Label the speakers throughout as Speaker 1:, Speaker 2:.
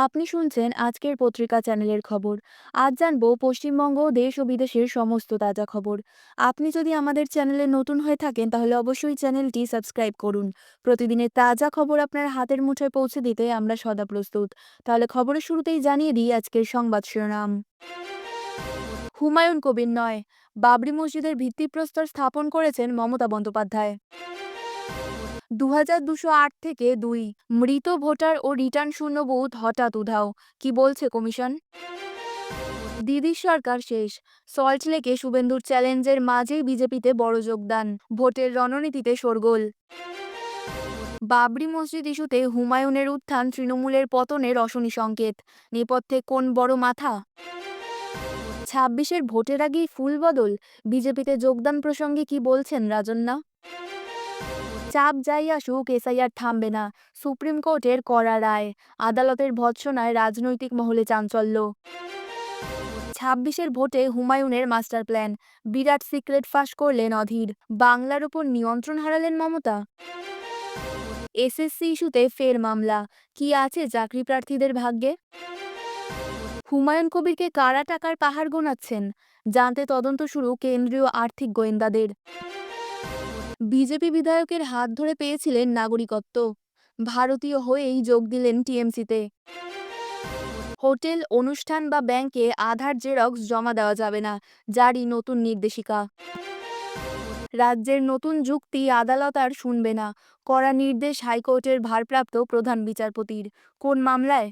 Speaker 1: আপনি শুনছেন আজকের পত্রিকা চ্যানেলের খবর। আজ জানবো পশ্চিমবঙ্গ, দেশ ও বিদেশের সমস্ত তাজা খবর। আপনি যদি আমাদের চ্যানেলে নতুন হয়ে থাকেন তাহলে অবশ্যই চ্যানেলটি সাবস্ক্রাইব করুন। প্রতিদিনের তাজা খবর আপনার হাতের মুঠোয় পৌঁছে দিতে আমরা সদা প্রস্তুত। তাহলে খবরের শুরুতেই জানিয়ে দিই আজকের সংবাদ শিরোনাম। হুমায়ুন কবির নয়, বাবরি মসজিদের ভিত্তিপ্রস্তর স্থাপন করেছেন মমতা বন্দ্যোপাধ্যায়। 2208 থেকে 2 মৃত ভোটার ও রিটার্ন শূন্য বুথ হঠাৎ উধাও, কি বলছে কমিশন? দিদির সরকার শেষ, সল্টলেকে শুভেন্দুর চ্যালেঞ্জের মাঝেই বিজেপিতে বড় যোগদান, ভোটের রণনীতিতে শোরগোল। বাবরি মসজিদ ইস্যুতে হুমায়ুনের উত্থান তৃণমূলের পতনের অশনি সংকেত, নেপথ্যে কোন বড় মাথা? 26-এর ভোটের আগেই ফুল বদল, বিজেপিতে যোগদান প্রসঙ্গে কি বলছেন রাজন্যা? চাপ যাই আসুক, এসআইআর থামবে না, সুপ্রিম কোর্টের কড়া রায়, আদালতের ভৎসনায় রাজনৈতিক মহলে চাঞ্চল্য। 26-এর ভোটে হুমায়ুনের মাস্টার প্ল্যান, বিরাট সিক্রেট ফাঁস করলেন অধীর, বাংলার ওপর নিয়ন্ত্রণ হারালেন মমতা। এসএসসি ইস্যুতে ফের মামলা, কি আছে চাকরি প্রার্থীদের ভাগ্যে? হুমায়ুন কবিরকে কারা টাকার পাহাড় গোনাচ্ছেন, জানতে তদন্ত শুরু কেন্দ্রীয় আর্থিক গোয়েন্দাদের। বিজেপি বিধায়কের হাত ধরে পেয়েছিলেন নাগরিকত্ব, ভারতীয় হয়েই যোগ দিলেন টিএমসিতে। হোটেল, অনুষ্ঠান বা ব্যাংকে আধার জেরক্স জমা দেওয়া যাবে না, জারি নতুন নির্দেশিকা। রাজ্যের নতুন যুক্তি আদালত আর শুনবে না, কড়া নির্দেশ হাইকোর্টের ভারপ্রাপ্ত প্রধান বিচারপতির। কোন মামলায়?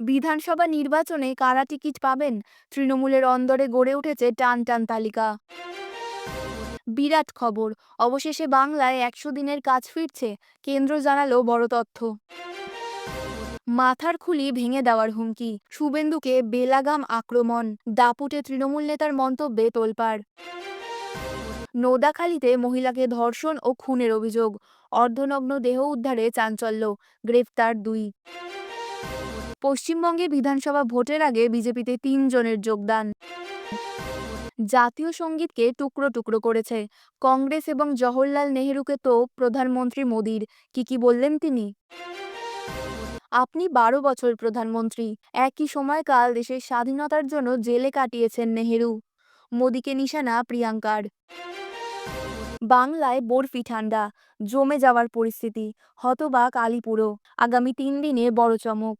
Speaker 1: বিধানসভা নির্বাচনে কারা টিকিট পাবেন, তৃণমূলের অন্দরে গড়ে উঠেছে টান টান তালিকা। বিরাট খবর, অবশেষে বাংলায় 100 দিনের কাজ ফিরছে, কেন্দ্র জানালো বড় তথ্য। মাথার খুলি ভেঙে দেওয়ার হুমকি, শুভেন্দুকে বেলাগাম আক্রমণ, দাপুটে তৃণমূল নেতার মন্তব্যে তোলপাড়। নোদাখালীতে মহিলাকে ধর্ষণ ও খুনের অভিযোগ, অর্ধনগ্ন দেহ উদ্ধারে চাঞ্চল্য, গ্রেফতার 2। পশ্চিমবঙ্গে বিধানসভা ভোটের আগে বিজেপিতে 3 জনের যোগদান। জাতীয় সঙ্গীতকে টুকরো টুকরো করেছে কংগ্রেস এবং জওহরলাল নেহেরুকে তো প্রধানমন্ত্রী মোদীর, কি বললেন তিনি? আপনি 12 বছর প্রধানমন্ত্রী, একই সময়কাল দেশের স্বাধীনতার জন্য জেলে কাটিয়েছেন নেহেরু, মোদীকে নিশানা প্রিয়াঙ্কার। বাংলায় বরফি ঠান্ডা, জমে যাওয়ার পরিস্থিতি, হতবাক আলিপুরও, আগামী 3 দিনে বড় চমক।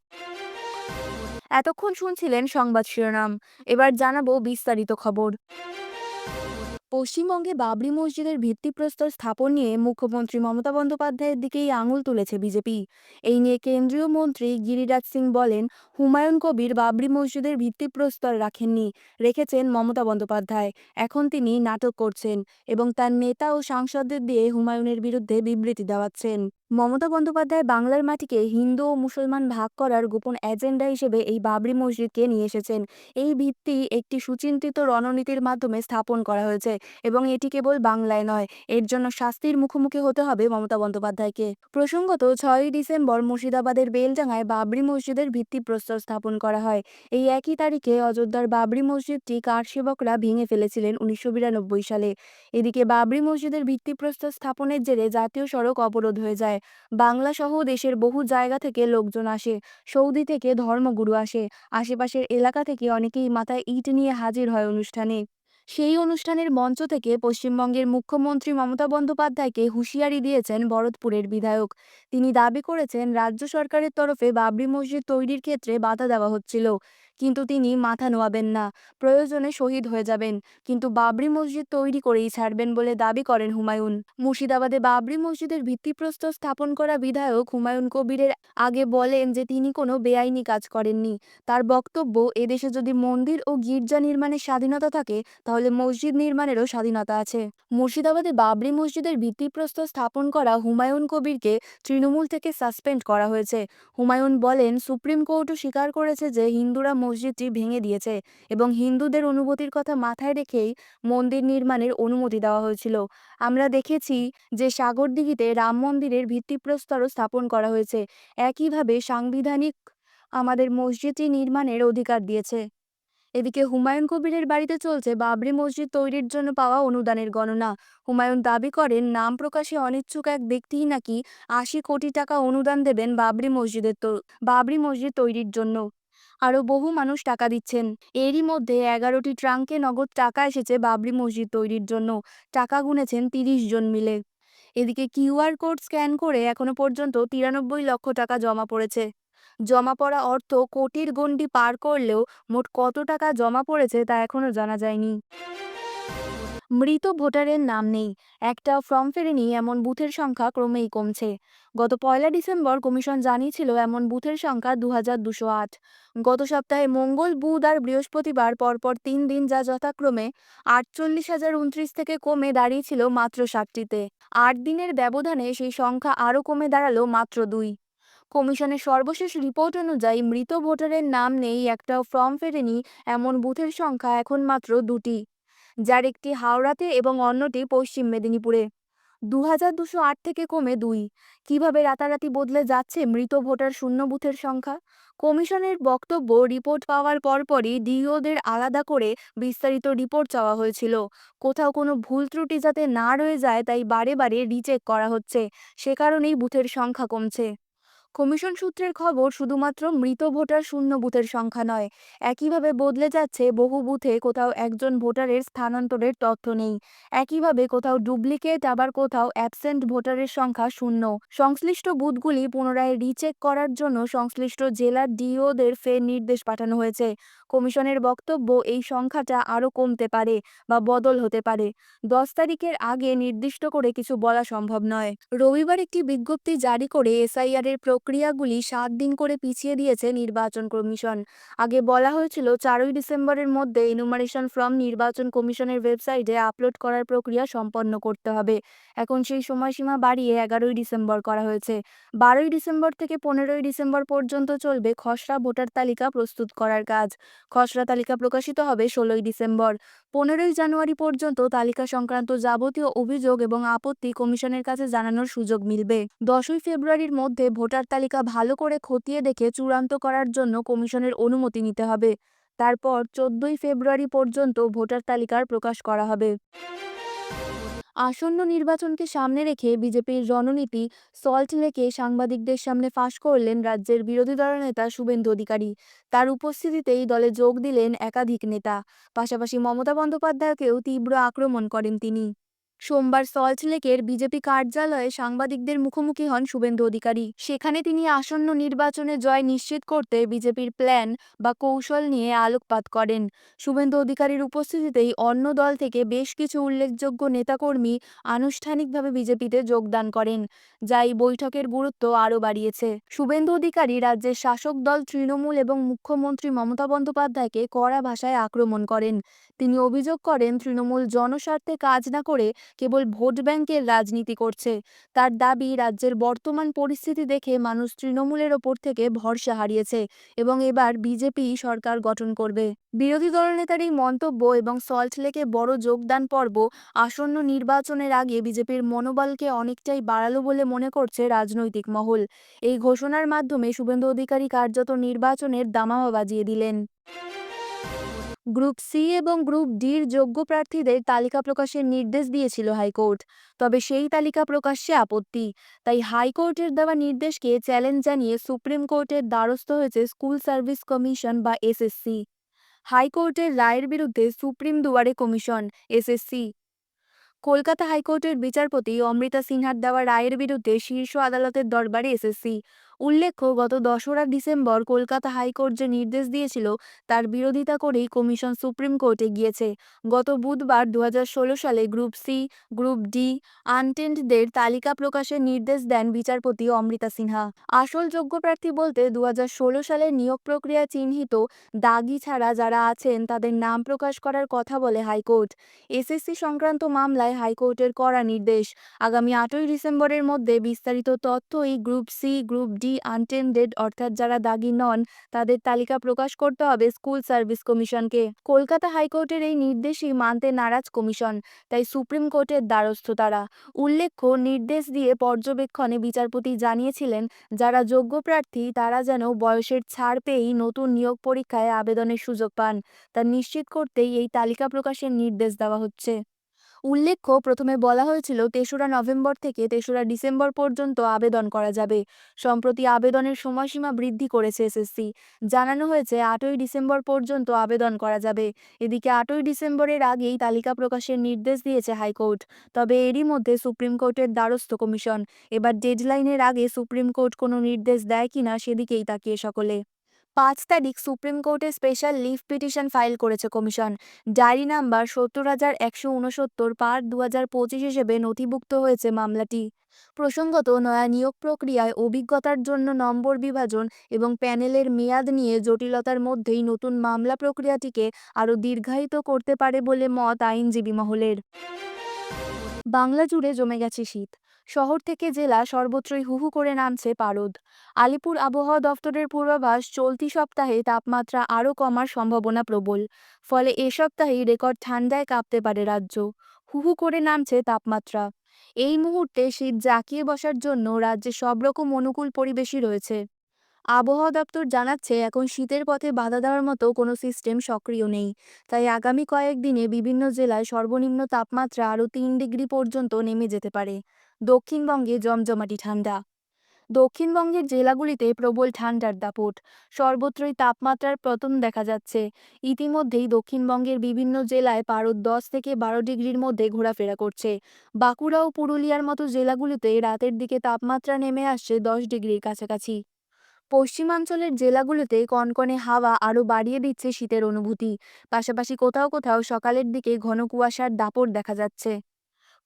Speaker 1: এতক্ষণ শুনছিলেন সংবাদ শিরোনাম, এবার জানাবো বিস্তারিত খবর। পশ্চিমবঙ্গে বাবরি মসজিদের ভিত্তিপ্রস্তর স্থাপন নিয়ে মুখ্যমন্ত্রী মমতা বন্দ্যোপাধ্যায়ের দিকেই আঙুল তুলেছে বিজেপি। এই নিয়ে কেন্দ্রীয় মন্ত্রী গিরিরাজ সিং বলেন, হুমায়ুন কবির বাবরি মসজিদের ভিত্তিপ্রস্তর রাখেননি, রেখেছেন মমতা বন্দ্যোপাধ্যায়। এখন তিনি নাটক করছেন এবং তার নেতা ও সাংসদদের দিয়ে হুমায়ুনের বিরুদ্ধে বিবৃতি দেওয়াচ্ছেন। মমতা বন্দ্যোপাধ্যায় বাংলার মাটিকে হিন্দু ও মুসলমান ভাগ করার গোপন এজেন্ডা হিসেবে এই বাবরি মসজিদকে নিয়ে এসেছেন। এই ভিত্তি একটি সুচিন্তিত রণনীতির মাধ্যমে স্থাপন করা হয়েছে এবং এটি কেবল বাংলায় নয়, এর জন্য শাস্তির মুখোমুখি হতে হবে মমতা বন্দ্যোপাধ্যায়কে। প্রসঙ্গত, 6ই ডিসেম্বর মুর্শিদাবাদের বেলডাঙায় বাবরি মসজিদের ভিত্তিপ্রস্তর স্থাপন করা হয়। এই একই তারিখে অযোধ্যার বাবরি মসজিদটি কারসেবকরা ভেঙে ফেলেছিলেন 1992 সালে। এদিকে বাবরি মসজিদের ভিত্তিপ্রস্তর স্থাপনের জেরে জাতীয় সড়ক অবরোধ হয়ে যায়। বাংলা সহ দেশের বহু জায়গা থেকে লোকজন আসে, সৌদি থেকে ধর্মগুরু আসে, আশেপাশের এলাকা থেকে অনেকেই মাথায় ইট নিয়ে হাজির হয় অনুষ্ঠানে। সেই অনুষ্ঠানের মঞ্চ থেকে পশ্চিমবঙ্গের মুখ্যমন্ত্রী মমতা বন্দ্যোপাধ্যায়কে হুঁশিয়ারি দিয়েছেন ভরতপুরের বিধায়ক। তিনি দাবি করেছেন, রাজ্য সরকারের তরফে বাবরি মসজিদ তৈরির ক্ষেত্রে বাধা দেওয়া হচ্ছিল, কিন্তু তিনি মাথা নোয়াবেন না, প্রয়োজনে শহীদ হয়ে যাবেন, কিন্তু বাবরি মসজিদ তৈরি করেই ছাড়বেন বলে দাবি করেন হুমায়ুন। মুর্শিদাবাদে বাবরি মসজিদের ভিত্তিপ্রস্তর স্থাপন করা বিধায়ক হুমায়ুন কবিরের আগে বলেন যে তিনি কোনো বেআইনি কাজ করেননি। তার বক্তব্য, এদেশে যদি মন্দির ও গির্জা নির্মাণের স্বাধীনতা থাকে তাহলে মসজিদ নির্মাণেরও স্বাধীনতা আছে। মুর্শিদাবাদে বাবরি মসজিদের ভিত্তিপ্রস্তর স্থাপন করা হুমায়ুন কবিরকে তৃণমূল থেকে সাসপেন্ড করা হয়েছে। হুমায়ুন বলেন, সুপ্রিম কোর্টও স্বীকার করেছে যে হিন্দুরা মসজিদটি ভেঙে দিয়েছে এবং হিন্দুদের অনুভূতির কথা মাথায় রেখেই মন্দির নির্মাণের অনুমতি দেওয়া হয়েছিল। আমরা দেখেছি যে সাগরদিঘিতে রাম মন্দিরের ভিত্তিপ্রস্তরও স্থাপন করা হয়েছে। একইভাবে সাংবিধানিক আমাদের মসজিদটি নির্মাণের অধিকার দিয়েছে। এদিকে হুমায়ুন কবিরের বাড়িতে চলছে বাবরি মসজিদ তৈরির জন্য পাওয়া অনুদানের গণনা। হুমায়ুন দাবি করেন, নাম প্রকাশে অনিচ্ছুক এক ব্যক্তিই নাকি ৮০ কোটি টাকা অনুদান দেবেন বাবরি মসজিদ তৈরির জন্য। আরও বহু মানুষ টাকা দিচ্ছেন। এরই মধ্যে ১১টি ট্রাঙ্কে নগদ টাকা এসেছে বাবরি মসজিদ তৈরির জন্য। টাকা গুনেছেন ৩০ জন মিলে। এদিকে কিউআর কোড স্ক্যান করে এখনো পর্যন্ত ৯৩ লক্ষ টাকা জমা পড়েছে। জমা পড়া অর্থ কোটির গণ্ডি পার করলেও মোট কত টাকা জমা পড়েছে তা এখনো জানা যায়নি। মৃত ভোটারের নাম নেই, একটাও ফর্ম ফেরেনি এমন বুথের সংখ্যা ক্রমেই কমছে। গত ১লা ডিসেম্বর কমিশন জানিয়েছিল এমন বুথের সংখ্যা ২,২০৮। গত সপ্তাহে মঙ্গল, বুধ আর বৃহস্পতিবার পরপর ৩ দিন যা যথাক্রমে ৪৮,০২৯ থেকে কমে দাঁড়িয়েছিল মাত্র ৬০টিতে। ৮ দিনের ব্যবধানে সেই সংখ্যা আরও কমে দাঁড়ালো মাত্র ২। কমিশনের সর্বশেষ রিপোর্ট অনুযায়ী মৃত ভোটারের নাম নেই, একটাও ফর্ম ফেরেনি এমন বুথের সংখ্যা এখন মাত্র ২টি, যার একটি হাওড়াতে এবং অন্যটি পশ্চিম মেদিনীপুরে। ২,২০৮ থেকে কমে ২। কিভাবে রাতারাতি বদলে যাচ্ছে মৃত ভোটার শূন্য বুথের সংখ্যা? কমিশনের বক্তব্য, রিপোর্ট পাওয়ার পরপরই ডিইওদের আলাদা করে বিস্তারিত রিপোর্ট চাওয়া হয়েছিল। কোথাও কোনো ভুল ত্রুটি যাতে না রয়ে যায় তাই বারে বারে রিচেক করা হচ্ছে। সে কারণেই বুথের সংখ্যা কমছে। কমিশন সূত্রের খবর, শুধুমাত্র মৃত ভোটার শূন্য বুথের সংখ্যা নয়, একইভাবে বদলে যাচ্ছে বহু বুথে কোথাও একজন ভোটারের স্থানান্তরের তথ্য নেই। একইভাবে কোথাও ডুপ্লিকেট, আবার কোথাও অ্যাবসেন্ট ভোটারের সংখ্যা শূন্য। সংশ্লিষ্ট বুথগুলি পুনরায় রিচেক করার জন্য সংশ্লিষ্ট জেলার ডিওদের ফের নির্দেশ পাঠানো হয়েছে। কমিশনের বক্তব্য, এই সংখ্যাটা আরও কমতে পারে বা বদল হতে পারে। ১০ তারিখের আগে নির্দিষ্ট করে কিছু বলা সম্ভব নয়। রবিবার একটি বিজ্ঞপ্তি জারি করে এসআইআর এর প্রক্রিয়াগুলি ৭ দিন করে পিছিয়ে দিয়েছে নির্বাচন কমিশন। আগে বলা হয়েছিল ৪ই ডিসেম্বরের মধ্যে ইনুমারেশন ফর্ম নির্বাচন কমিশনের ওয়েবসাইটে আপলোড করার প্রক্রিয়া সম্পন্ন করতে হবে। এখন সেই সময়সীমা বাড়িয়ে ১১ই ডিসেম্বর করা হয়েছে। ১২ই ডিসেম্বর থেকে ১৫ই ডিসেম্বর পর্যন্ত চলবে খসড়া ভোটার তালিকা প্রস্তুত করার কাজ। খসড়া তালিকা প্রকাশিত হবে ১৬ই ডিসেম্বর। ১৫ই জানুয়ারি পর্যন্ত তালিকা সংক্রান্ত যাবতীয় অভিযোগ এবং আপত্তি কমিশনের কাছে জানানোর সুযোগ মিলবে। ১০ই ফেব্রুয়ারির মধ্যে ভোটার তালিকা ভালো করে খতিয়ে দেখে চূড়ান্ত করার জন্য কমিশনের অনুমতি নিতে হবে। তারপর ১৪ই ফেব্রুয়ারি পর্যন্ত ভোটার তালিকার প্রকাশ করা হবে। আসন্ন নির্বাচনকে সামনে রেখে বিজেপির রণনীতি সল্টলেকে সাংবাদিকদের সামনে ফাঁস করলেন রাজ্যের বিরোধী দলনেতা শুভেন্দু অধিকারী। তার উপস্থিতিতেই দলে যোগ দিলেন একাধিক নেতা। পাশাপাশি মমতা বন্দ্যোপাধ্যায়কেও তীব্র আক্রমণ করেন তিনি। সোমবার সল্টলেকের বিজেপি কার্যালয়ে সাংবাদিকদের মুখোমুখি হন শুভেন্দু অধিকারী। সেখানে তিনি আসন্ন নির্বাচনে জয় নিশ্চিত করতে বিজেপির প্ল্যান বা কৌশল নিয়ে আলোকপাত করেন। শুভেন্দু অধিকারীর উপস্থিতিতেই অন্য দল থেকে বেশ কিছু উল্লেখযোগ্য নেতাকর্মী আনুষ্ঠানিকভাবে বিজেপিতে যোগদান করেন, যা এই বৈঠকের গুরুত্ব আরও বাড়িয়েছে। শুভেন্দু অধিকারী রাজ্যের শাসক দল তৃণমূল এবং মুখ্যমন্ত্রী মমতা বন্দ্যোপাধ্যায়কে কড়া ভাষায় আক্রমণ করেন। তিনি অভিযোগ করেন, তৃণমূল জনস্বার্থে কাজ না করে কেবল ভোট ব্যাংকের রাজনীতি করছে। তার দাবি, রাজ্যের বর্তমান পরিস্থিতি দেখে মানুষ তৃণমূলের ওপর থেকে ভরসা হারিয়েছে এবং এবার বিজেপি সরকার গঠন করবে। বিরোধী দলনেতার এই মন্তব্য এবং সল্টলেকে বড় যোগদান পর্ব আসন্ন নির্বাচনের আগে বিজেপির মনোবলকে অনেকটাই বাড়ালো বলে মনে করছে রাজনৈতিক মহল। এই ঘোষণার মাধ্যমে শুভেন্দু অধিকারী কার্যত নির্বাচনের দামামা বাজিয়ে দিলেন। গ্রুপ সি এবং গ্রুপ ডির যোগ্য প্রার্থীদের তালিকা প্রকাশের নির্দেশ দিয়েছিল হাইকোর্ট। তবে সেই তালিকা প্রকাশ্যে আপত্তি। তাই হাইকোর্টের দেওয়া নির্দেশকে চ্যালেঞ্জ জানিয়ে সুপ্রিম কোর্টের দ্বারস্থ হয়েছে স্কুল সার্ভিস কমিশন বা এসএসসি। হাইকোর্টের রায়ের বিরুদ্ধে সুপ্রিম দুয়ারে কমিশন, এসএসসি। কলকাতা হাইকোর্টের বিচারপতি অমৃতা সিনহার দেওয়া রায়ের বিরুদ্ধে শীর্ষ আদালতের দরবারে এসএসসি। উল্লেখ্য, গত ২রা ডিসেম্বর কলকাতা হাইকোর্ট যে নির্দেশ দিয়েছিল তার বিরোধিতা করেই কমিশন সুপ্রিম কোর্টে গিয়েছে। গত বুধবার ২০১৬ সালে গ্রুপ সি, গ্রুপ ডি আনটেন্ডদের তালিকা প্রকাশের নির্দেশ দেন বিচারপতি অমৃতা সিনহা। আসল যোগ্য প্রার্থী বলতে ২০১৬ সালের নিয়োগ প্রক্রিয়া চিহ্নিত দাগি ছাড়া যারা আছেন তাদের নাম প্রকাশ করার কথা বলে হাইকোর্ট। এসএসসি সংক্রান্ত মামলায় হাইকোর্টের কড়া নির্দেশ, আগামী ৮ই ডিসেম্বরের মধ্যে বিস্তারিত তথ্য এই group C, group D D untended অর্থাৎ যারা দাগি নন তাদের তালিকা প্রকাশ করতে হবে স্কুল সার্ভিস কমিশনকে। কলকাতা হাইকোর্টের এই নির্দেশই মানতে নারাজ কমিশন, তাই সুপ্রিম কোর্টের দ্বারস্থ তারা। উল্লেখ্য, নির্দেশ দিয়ে পর্যবেক্ষণে বিচারপতি জানিয়েছিলেন যারা যোগ্য প্রার্থী তারা যেন বয়সের ছাড় পেয়েই নতুন নিয়োগ পরীক্ষায় আবেদনের সুযোগ পান, তা নিশ্চিত করতেই এই তালিকা প্রকাশের নির্দেশ দেওয়া হচ্ছে। উল্লেখ্য, প্রথমে বলা হয়েছিল ৩রা নভেম্বর থেকে ৩রা ডিসেম্বর পর্যন্ত আবেদন করা যাবে। সম্প্রতি আবেদনের সময়সীমা বৃদ্ধি করেছে এসএসসি। জানানো হয়েছে ৮ই ডিসেম্বর পর্যন্ত আবেদন করা যাবে। এদিকে ৮ই ডিসেম্বরের আগেই তালিকা প্রকাশের নির্দেশ দিয়েছে হাইকোর্ট। তবে এরই মধ্যে সুপ্রিম কোর্টের দ্বারস্থ কমিশন। এবার ডেডলাইনের আগে সুপ্রিম কোর্ট কোনো নির্দেশ দেয় কিনা সেদিকেই তাকিয়ে সকলে। ৫ তারিখ সুপ্রিম কোর্টে স্পেশাল লিভ পিটিশন ফাইল করেছে কমিশন। ডায়েরি নাম্বার ৭০১৬৯ হিসেবে নথিভুক্ত হয়েছে মামলাটি। প্রসঙ্গত, নয়া নিয়োগ প্রক্রিয়ায় অভিজ্ঞতার জন্য নম্বর বিভাজন এবং প্যানেলের মেয়াদ নিয়ে জটিলতার মধ্যেই নতুন মামলা প্রক্রিয়াটিকে আরও দীর্ঘায়িত করতে পারে বলে মত আইনজীবী মহলের। বাংলা জুড়ে জমে গেছে শীত। শহর থেকে জেলা সর্বত্রই হু হু করে নামছে পারদ। আলিপুর আবহাওয়া দফতরের পূর্বাভাস, চলতি সপ্তাহে তাপমাত্রা আরও কমার সম্ভাবনা প্রবল। ফলে এ সপ্তাহেই রেকর্ড ঠান্ডায় কাঁপতে পারে রাজ্য। হু হু করে নামছে তাপমাত্রা। এই মুহূর্তে শীত জাঁকিয়ে বসার জন্য রাজ্যে সব রকম অনুকূল পরিবেশই রয়েছে। আবহাওয়া দপ্তর জানাচ্ছে, এখন শীতের পথে বাধা দেওয়ার মতো কোনো সিস্টেম সক্রিয় নেই। তাই আগামী কয়েকদিনে বিভিন্ন জেলায় সর্বনিম্ন তাপমাত্রা আরও ৩ ডিগ্রি পর্যন্ত নেমে যেতে পারে। দক্ষিণবঙ্গে জমজমাটি ঠান্ডা। দক্ষিণবঙ্গের জেলাগুলিতে প্রবল ঠান্ডার দাপট। সর্বত্রই তাপমাত্রার পতন দেখা যাচ্ছে। ইতিমধ্যেই দক্ষিণবঙ্গের বিভিন্ন জেলায় পারদ ১০ থেকে ১২ ডিগ্রির মধ্যে ঘোরাফেরা করছে। বাঁকুড়া ও পুরুলিয়ার মতো জেলাগুলিতে রাতের দিকে তাপমাত্রা নেমে আসছে ১০ ডিগ্রির কাছাকাছি। পশ্চিমাঞ্চলের জেলাগুলোতে কনকনে হাওয়া আরও বাড়িয়ে দিচ্ছে শীতের অনুভূতি। পাশাপাশি কোথাও কোথাও সকালের দিকে ঘন কুয়াশার দাপট দেখা যাচ্ছে।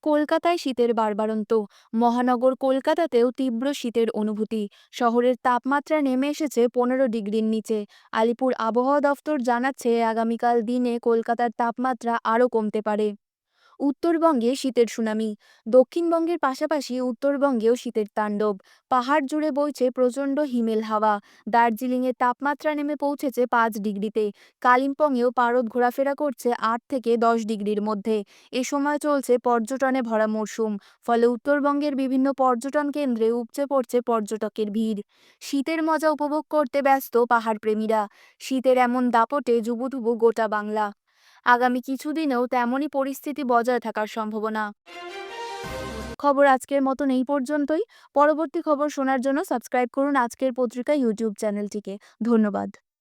Speaker 1: কলকাতায় শীতের বাড়বাড়ন্ত। মহানগর কলকাতাতেও তীব্র শীতের অনুভূতি। শহরের তাপমাত্রা নেমে এসেছে ১৫ ডিগ্রির নিচে। আলিপুর আবহাওয়া দফতর জানাচ্ছে, আগামীকাল দিনে কলকাতার তাপমাত্রা আরও কমতে পারে। উত্তরবঙ্গে শীতের সুনামি। দক্ষিণবঙ্গের পাশাপাশি উত্তরবঙ্গেও শীতের তাণ্ডব। পাহাড় জুড়ে বইছে প্রচণ্ড হিমেল হাওয়া। দার্জিলিংয়ে তাপমাত্রা নেমে পৌঁছেছে ৫ ডিগ্রিতে। কালিম্পংয়েও পারদ ঘোরাফেরা করছে ৮ থেকে ১০ ডিগ্রির মধ্যে। এ সময় চলছে পর্যটনে ভরা মরশুম। ফলে উত্তরবঙ্গের বিভিন্ন পর্যটন কেন্দ্রে উপচে পড়ছে পর্যটকের ভিড়। শীতের মজা উপভোগ করতে ব্যস্ত পাহাড়প্রেমীরা। শীতের এমন দাপটে জুবুথুবু গোটা বাংলা। আগামী কিছুদিনেও তেমনই পরিস্থিতি বজায় থাকার সম্ভাবনা। খবর আজকের মতন এই পর্যন্তই। পরবর্তী খবর শোনার জন্য সাবস্ক্রাইব করুন আজকের পত্রিকা ইউটিউব চ্যানেলটিকে। ধন্যবাদ।